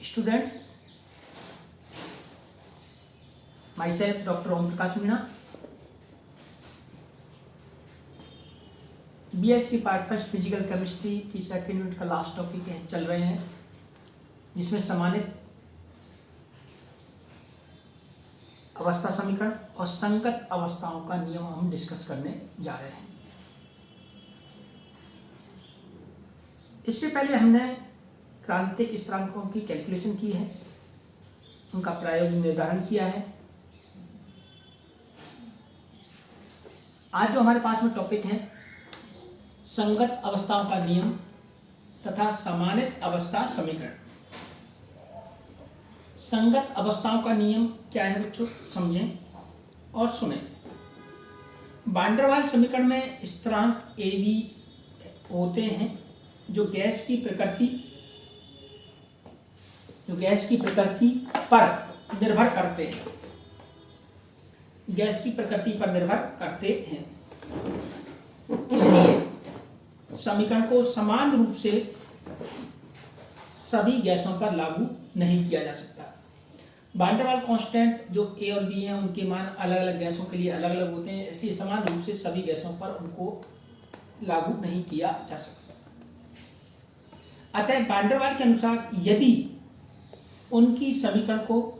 students, myself Dr. Om Prakash Meena, BSc part first physical chemistry की second unit का last topic चल रहे हैं, जिसमें समानित अवस्था समीकरण और संगत अवस्थाओं का नियम हम डिस्कस करने जा रहे हैं। इससे पहले हमने क्रांतिक स्थिरांकों की कैलकुलेशन की है, उनका प्रायोगिक निर्धारण किया है। आज जो हमारे पास में टॉपिक है संगत अवस्थाओं का नियम तथा समानित अवस्था समीकरण। संगत अवस्थाओं का नियम क्या है बच्चों, समझें और सुनें। वान डेर वाल्स समीकरण में स्थिरांक ए बी होते हैं जो गैस की प्रकृति पर निर्भर करते हैं। गैस की प्रकृति पर निर्भर करते हैं, इसलिए समीकरण को समान रूप से सभी गैसों पर लागू नहीं किया जा सकता। वान डेर वाल्स कांस्टेंट जो ए और बी हैं, उनके मान अलग अलग गैसों के लिए अलग अलग होते हैं, इसलिए समान रूप से सभी गैसों पर उनको लागू नहीं किया जा सकता। अतः वान डेर वाल्स के अनुसार यदि उनकी समीकरण को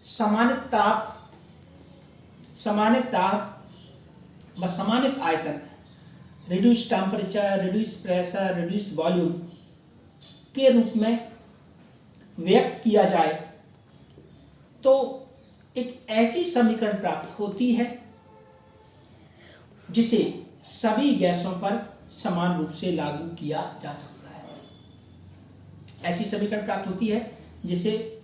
समानित ताप व समानित आयतन, reduce temperature, reduce pressure, reduce volume के रूप में व्यक्त किया जाए तो एक ऐसी समीकरण प्राप्त होती है जिसे सभी गैसों पर समान रूप से लागू किया जा सकता है। ऐसी समीकरण प्राप्त होती है जिसे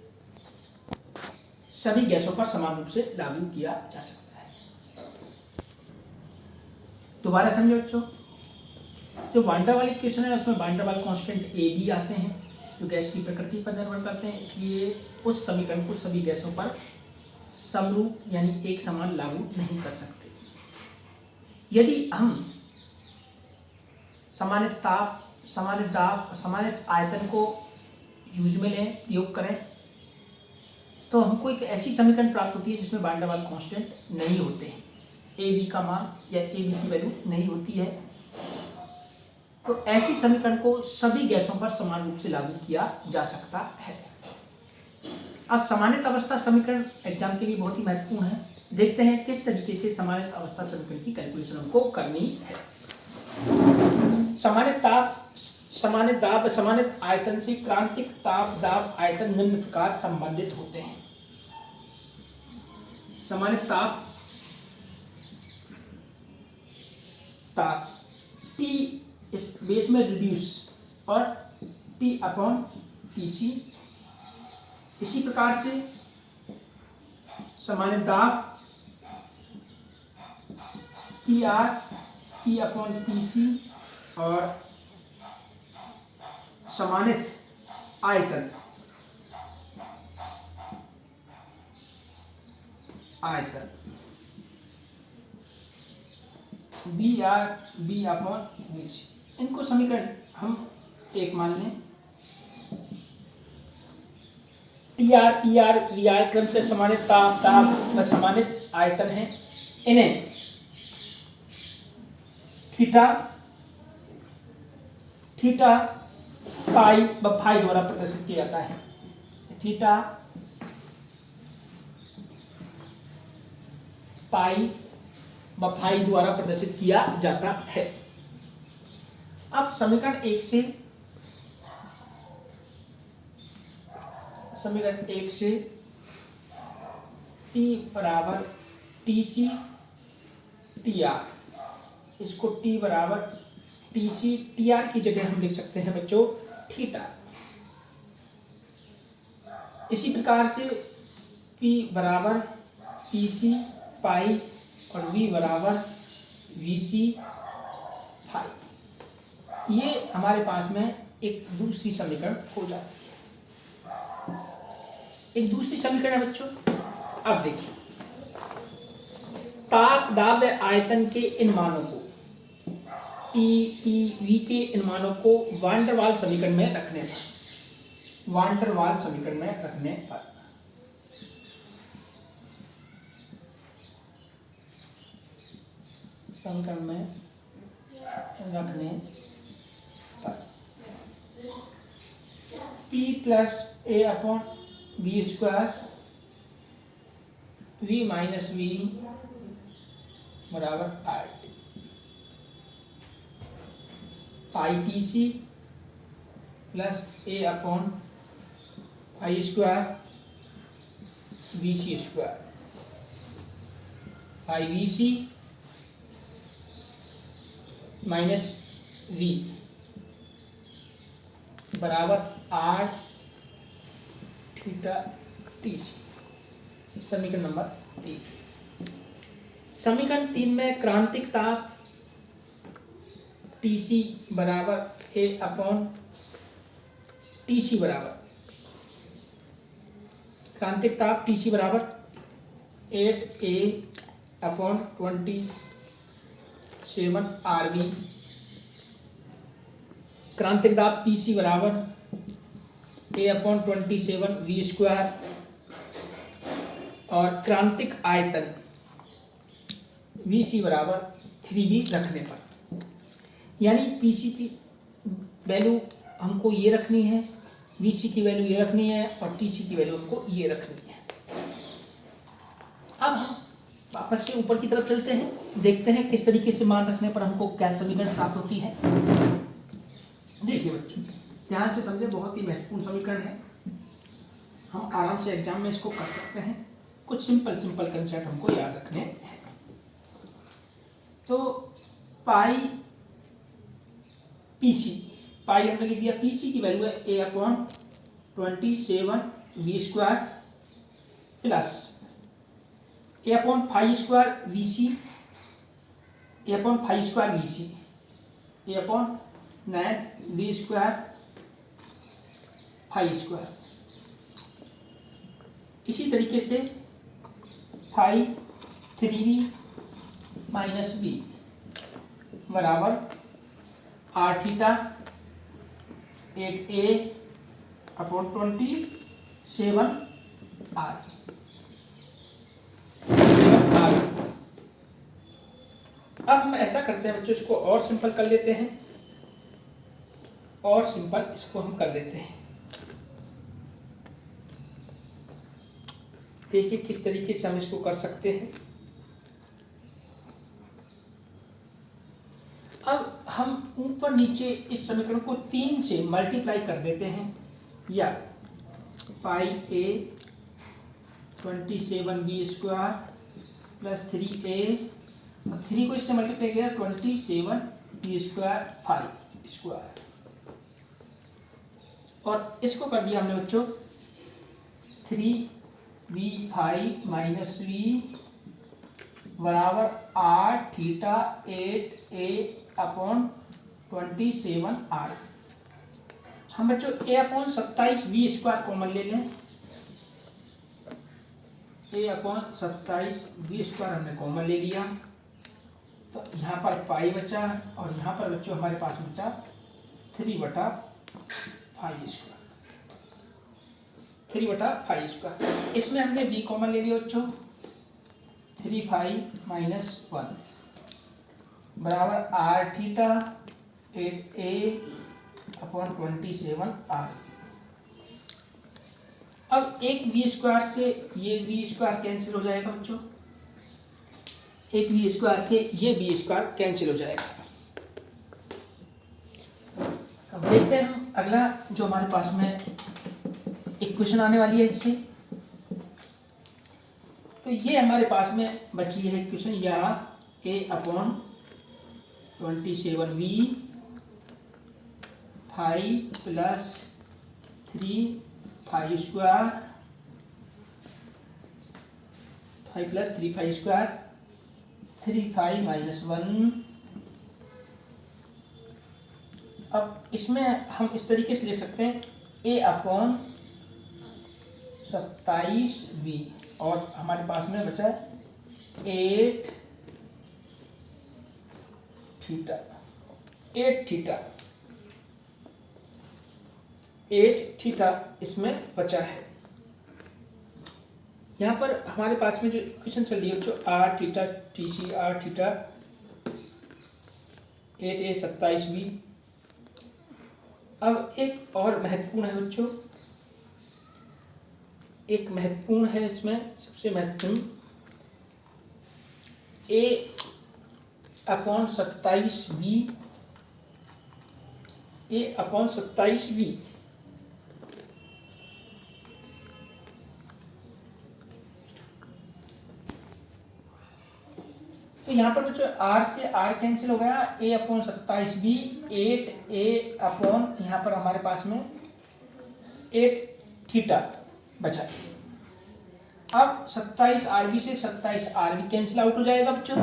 सभी गैसों पर समान रूप से लागू किया जा सकता है। दोबारा समझो बच्चों, जो वान डेर वाल्स इक्वेशन है उसमें van der Waals constant A B आते हैं जो गैस की प्रकृति पर निर्भर करते हैं, इसलिए उस समीकरण को सभी गैसों पर समरूप यानी एक समान लागू नहीं कर सकते। यदि हम समानित ताप, समानित आयतन को यूज में लें, योग करें, तो हमको एक ऐसी समीकरण प्राप्त होती है जिसमें वान डेर वाल्स कांस्टेंट नहीं होते हैं, ए बी का मान या ए बी की वैल्यू नहीं होती है। तो ऐसी समीकरण को सभी गैसों पर समान रूप से लागू किया जा सकता है। अब समानित अवस्था समीकरण एग्जाम के लिए बहुत ही महत्वपूर्ण है। देखते हैं किस तरीके से समानित अवस्था समीकरण की कैलकुलेशन हमको करनी है। समानित आयतन से क्रांतिक ताप दाब आयतन निम्न प्रकार संबंधित होते हैं। समानित ताप T इस बेस में रिड्यूस और T अपॉन TC। इसी प्रकार से समानित दाब PR T अपॉन PC और समानित आयतन B अपॉन VC। इनको समीकरण हम एक मान लें। TR PR VI क्रम से समानित ताप व समानित आयतन है। इन्हें थीटा पाई व फाई द्वारा प्रदर्शित किया जाता है। थीटा पाई व फाई द्वारा प्रदर्शित किया जाता है। अब समीकरण एक से T बराबर TC TR, इसको T बराबर TC TR की जगह हम लिख सकते हैं बच्चों थीटा। इसी प्रकार से P बराबर PC पाई और V बराबर VC फाई। ये हमारे पास में एक दूसरी समीकरण हो जाती है। एक दूसरी समीकरण है बच्चों। अब देखिए, ताप दाब व आयतन के इन मानों को T P V के इन मानों को वान डेर वाल्स समीकरण में रखने था। वान डर वाल समीकरण में रखने पर। समीकरण में रखने पर P plus A upon B square v minus V बराबर R T, pi T C plus A upon I square B C square, pi V C minus V बराबर आर थीटा टी सी। समीकरण number 3। समीकरण 3 में क्रांतिक ताप T C बराबर ए upon T C बराबर, क्रांतिक ताप टी सी बराबर 8A अपॉन 27 RV, क्रांतिक दाब पी सी बराबर ए अपॉन 27 वी स्क्वायर, और क्रांतिक आयतन वी सी बराबर 3V रखने पर, यानी पी सी की वैल्यू हमको ये रखनी है, वी सी की वैल्यू ये रखनी है, और टी सी की वैल्यू हमको ये रखनी है। अब हम वापस से ऊपर की तरफ चलते हैं, देखते हैं किस तरीके से मान रखने पर हमको क्या समीकरण प्राप्त होती है। देखिए बच्चों, ध्यान से समझे, बहुत ही महत्वपूर्ण समीकरण है, हम आराम से एग्जाम में इसको कर सकते हैं। कुछ सिंपल कंसेप्ट हमको याद रखने हैं। तो पाई पी सी, पाई हमने लिख दिया, पी सी की वैल्यू है A upon 27 V square plus A upon 5 square V C, A upon 5 square V C, A upon 9 V square 5 square. इसी तरीके से 5 3V माइनस बी बराबर R theta 8A upon 27 R. अब हम ऐसा करते हैं बच्चों, इसको और सिंपल कर लेते हैं, और सिंपल इसको हम कर लेते हैं। देखिए किस तरीके से हम इसको कर सकते हैं। अब हम ऊपर नीचे इस समीकरण को 3 से मल्टीप्लाई कर देते हैं, या पाई ए 27B स्क्वायर प्लस 3A, 3 को इससे मल्टीप्लाई किया 27B स्क्वायर 5 स्क्वायर, और इसको कर दिया हमने बच्चों 3V5 माइनस वी बराबर आर थीटा 8A अपॉन 27 आर। हम बच्चों A upon 27V square common ले लें, ए अपॉन 27V स्क्वायर हमने कॉमन ले लिया, तो यहाँ पर पाई बचा, और यहाँ पर बच्चों हमारे पास बचा 3/5 स्क्वायर, 3/5 स्क्वायर। इसमें हमने b कॉमन ले लिया बच्चों, 3/5 माइनस 1 बराबर R theta 8A upon 27 R. अब एक v स्क्वायर से ये v स्क्वायर कैंसिल हो जाएगा बच्चों, एक v स्क्वायर से ये v स्क्वायर कैंसिल हो जाएगा। अब देखते हैं हम अगला जो हमारे पास में इक्वेशन आने वाली है इससे। तो ये हमारे पास में बची है इक्वेशन, या a upon 27V 5 plus 3/5 square 5 plus 3/5 square 3/5 minus 1। अब इसमें हम इस तरीके से लिख सकते हैं a अपॉन 27V, और हमारे पास में बचा 8 थीटा 8 थीटा इसमें बचा है। यहाँ पर हमारे पास में जो इक्वेशन चल रही है बच्चों, R theta T C R theta 8a 27b। अब एक और महत्वपूर्ण है बच्चों, एक महत्वपूर्ण है इसमें, सबसे महत्वपूर्ण a/27b, a/27b तो यहाँ पर बच्चों r से r कैंसिल हो गया, a/27b 8a अपॉन यहाँ पर हमारे पास में 8 थीटा बचा। अब 27 RB से 27 RB कैंसिल आउट हो जाएगा बच्चों।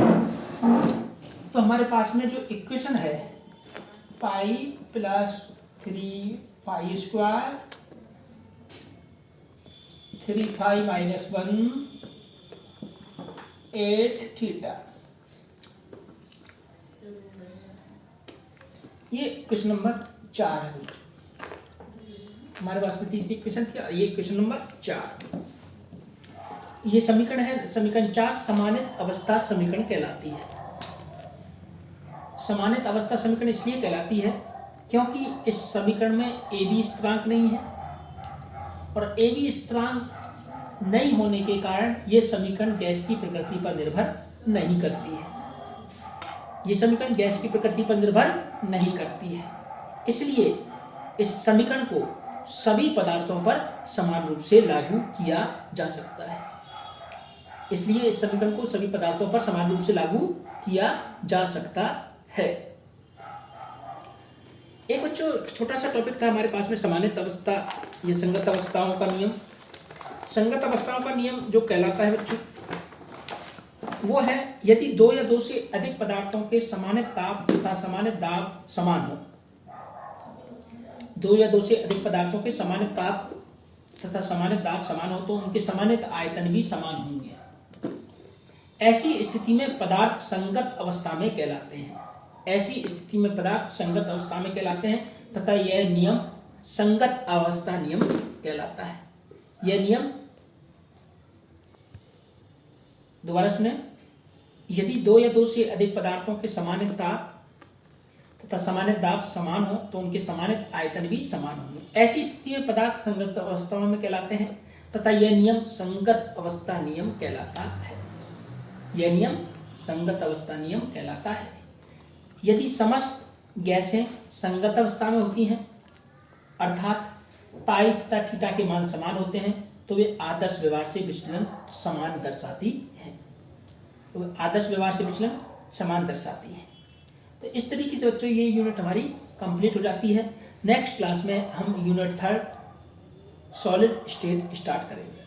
तो हमारे पास में जो इक्वेशन है pi plus 3 pi square 3 pi minus 1 8 theta, ये क्वेश्चन नंबर 4 है। हमारे पास में तीसरी इक्वेशन थी, ये क्वेश्चन नंबर 4। ये समीकरण है, समीकरण 4 समानित अवस्था समीकरण कहलाती है। समानित अवस्था समीकरण इसलिए कहलाती है क्योंकि इस समीकरण में ए बी स्थिरांक नहीं है, और ए बी स्थिरांक नहीं होने के कारण ये समीकरण गैस की प्रकृति पर निर्भर नहीं करती है। ये समीकरण गैस की प्रकृति पर निर्भर नहीं करती है, इसलिए इस समीकरण को सभी पदार्थों पर समान रूप से लागू किया जा सकता है। इसलिए इस समीकरण को सभी पदार्थों पर समान रूप से लागू किया जा सकता है। एक बच्चों छोटा सा टॉपिक था हमारे पास में समानित अवस्था, ये संगत अवस्थाओं का नियम। संगत अवस्थाओं का नियम जो कहलाता है बच्चों वो है, यदि 2 या 2 से अधिक पदार्थों के समानित ताप तथा समानित दाब समान हो। 2 या 2 से अधिक पदार्थों के समानित ताप तथा समानित दाब समान हो तो उनके समानित आयतन भी समान होंगे। ऐसी स्थिति में पदार्थ संगत अवस्था में कहलाते हैं। ऐसी स्थिति में पदार्थ संगत अवस्था में कहलाते हैं तथा यह नियम संगत अवस्था नियम कहलाता है। यह नियम, दोबारा सुने, यदि 2 या 2 से अधिक पदार्थों के समानित ताप तथा समानित दाब समान हो तो उनके समानित आयतन भी समान होंगे। ऐसी स्थिति में पदार्थ संगत अवस्था में कहलाते हैं तथा यह नियम संगत अवस्था नियम कहलाता है। यह नियम संगत अवस्था नियम कहलाता है। यदि समस्त गैसें संगत अवस्था में होती हैं, अर्थात पाई तथा थीटा के मान समान होते हैं, तो वे आदर्श व्यवहार से विचलन समान दर्शाती है। तो आदर्श व्यवहार से विचलन समान दर्शाती है। तो इस तरीके से बच्चों ये यूनिट हमारी कंप्लीट हो जाती है। नेक्स्ट क्लास में हम यूनिट 3 सॉलिड स्टेट स्टार्ट करेंगे।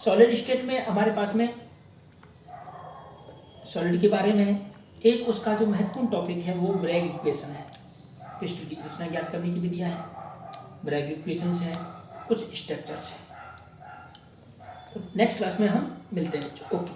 सॉलिड स्टेट में हमारे पास में सॉलिड के बारे में है। एक उसका जो महत्वपूर्ण टॉपिक है वो ब्रैग इक्वेशन है। क्रिस्टल की संरचना ज्ञात करने की विधियां हैं, ब्रैग इक्वेशंस हैं, कुछ स्ट्रक्चर्स हैं। तो नेक्स्ट क्लास में हम मिलते हैं बच्चों। ओके।